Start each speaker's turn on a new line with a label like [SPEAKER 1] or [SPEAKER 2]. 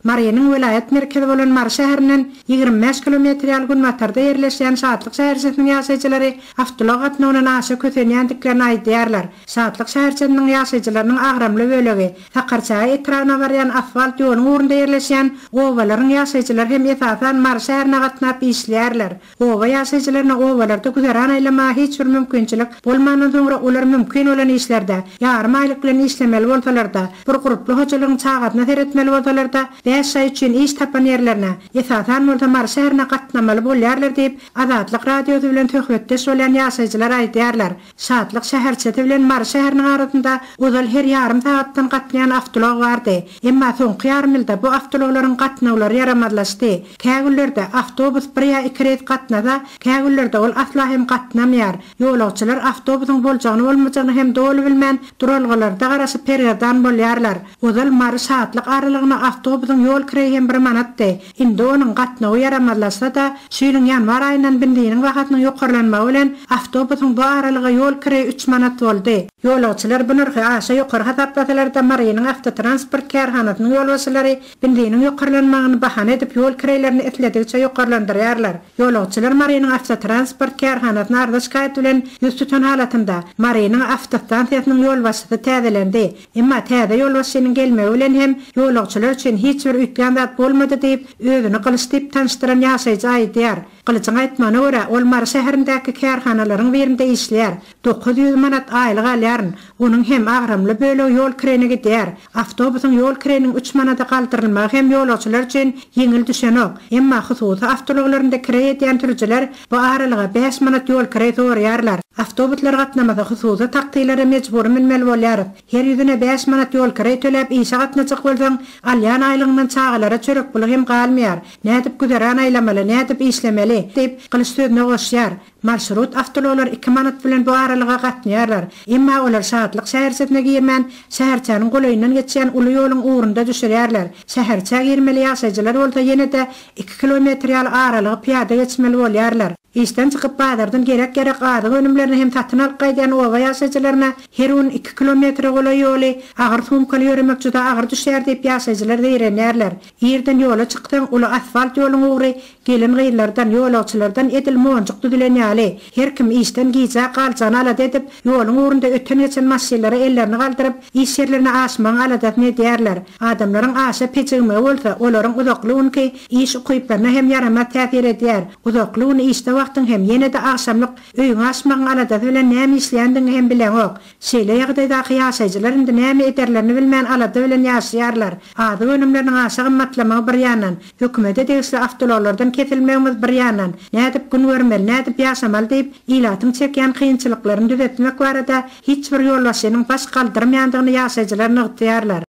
[SPEAKER 1] Marynyň welaýat merkezi bolan Mary şäherinden 25 kilometr günbatarda ýerleşýän Azatlyk şäherçesiniň ýaşaýjylary awtoulag gatnawyndan aşa kösenýändiklerini aýdýarlar. Azatlyk şäherçesiniň ýaşaýjylarynyň agramly bölegi takarçaý etrawyna barýan asfalt ýolunyň urunda ýerleşýän owalaryň ýaşaýjylary hem esasan Mary şäherine gatnap işleýärler. Owa ýaşaýjylaryna owalarda güzaran aýlama hiç bir mümkinçilik bolmandan soňra olar mümkin olan işlerde ýarym aýlyklarynı işlemeli bolsalarda bir gruply hojalygyň çagatyna seretmeli bolsalarda 5 ay üçin iş tapan ýerlerine esasan bolsa Mary şäherine gatnamaly bolýarlar diýip Azatlyk radiosu bilen töhbetdeş bolan ýaşaýjylar aýdýarlar. Şatlyk şäherçesi bilen Mary şäheriniň arasynda uzal her ýarym saatdan gatnaýan awtoulag bardy. Emma soňky ýarym ýylda bu awtoulagyň gatnawlary ýaramadlaşdy. Kägüllerde awtobus bir ýa 2 ret gatnada, kägüllerde ol asla hem gatnamýar. Ýolagçylar awtobusyň boljagyny bolmajagyny hem dogry bilmän duralgalarda garaşyp perýadan bolýarlar. Uzal Mary-Şatlyk aralygyna awtobusyň ýol kireýi hem 1 manatdy. Indi onuň gatnawy ýaramadlaşsa da, şeýleň ýanwar aýyndan bindiğiniň wagtynyň ýokarlanmagy bilen awtobusyň bu aralyga ýol kireýi 3 manat boldy. Ýolagçylar bu nurky aşa ýokary hasaplasalar da Marynyň awtotransport kärhanasynyň ýolbaşçylary bindiğiniň ýokarlanmagyny bahana edip ýol kireýlerini etledikçe ýokarlandyrýarlar. Ýolagçylar Marynyň awtotransport kärhanasyna arda şikayet bilen ýüz tutan halatynda Marynyň awtostansiýasynyň ýolbaşçysy täzelendi. Emma täze ýolbaşçynyň gelmegi bilen hem ýolagçylar üçin hiç bir üýtgän zat bolmady diýip özüni Kılıç diýip tanıştyran ýaşaýjy aýdýar. Kılıçyň aýtmagyna görä ol Mary şäherindäki kärhanalaryň birinde işleýär. 900 manat aýlyk alýaryn. Onuň hem agramly bölegi ýol kireni gidýär. Awtobusyň ýol kireniň 3 manata galdyrylmagy hem ýolagçylar üçin ýeňil düşenok. Emma hususy awtoulaglarynda kire edýän türjiler bu aralyga 5 manat ýol kire soraýarlar. Awtobuslar gatnamada hususy takdirlere mejbur minmeli bolýar. Her ýüzüne 5 manat ýol kire töläp işe gatnaçyk bolsaň, alýan aýlygynyň çagalara çörek pul hem galmaýar. Nädip güzaran aýlamaly, nädip işlemeli diýip Kılıç sözüne goşýar. Marşrut awtoulaglar 2 manat bilen bu aralyga gatnaýarlar. Emma olar Azatlyk şäherçesine girmän, şäherçäniň golaýyndan geçýän uly ýoluň uğrunda düşürýärler. Şäherçä girmeli ýaşaýjylar bolsa ýene-de 2 kilometr ýal aralygy piýada geçmeli bolýarlar. İşten çıkıp bazardan gerek adı önümlerini hem satın alıp gaýdýan owa ýaşaýjylaryna her 2 kilometr gola ýoly agyr sumkaly ýörmek juda agyr düşýär diýip ýaşaýjylar diýerler. Ýerden ýola çykdyň uly asfalt ýoluň uğry gelin gyýlardan ýolagçylardan edil monjuk düdülenýäli. Her kim işten giýjä galjan alady edip ýoluň uğrunda öten geçen maşynlara ellerini galdyryp iş ýerlerine aşmaň aladat diýerler. Adamlaryň aşa peçigme bolsa olaryň uzaklygyny iş ukyplaryna hem ýarama täsir edýär. Uzaklygyny işde hem ýene-de akşamlyk öýüň açmagyň aladat bilen näme işleýändiňi hem bilenok. Şeýle ýagdaýda ýaşaýjylar indi näme ederlerini bilmän aladat bilen ýaşaýarlar. Ady önümleriniň aşa gymmatlamagy bir ýandan, hökümete degişli awtoulaglardan kesilmegimiz bir ýandan, nädip gün görmeli, nädip ýaşamaly diýip ilatyň çekýän kynçylyklaryny düzeltmek barada hiç bir ýolbaşçynyň baş galdyrmaýandygyny ýaşaýjylar nygtýarlar.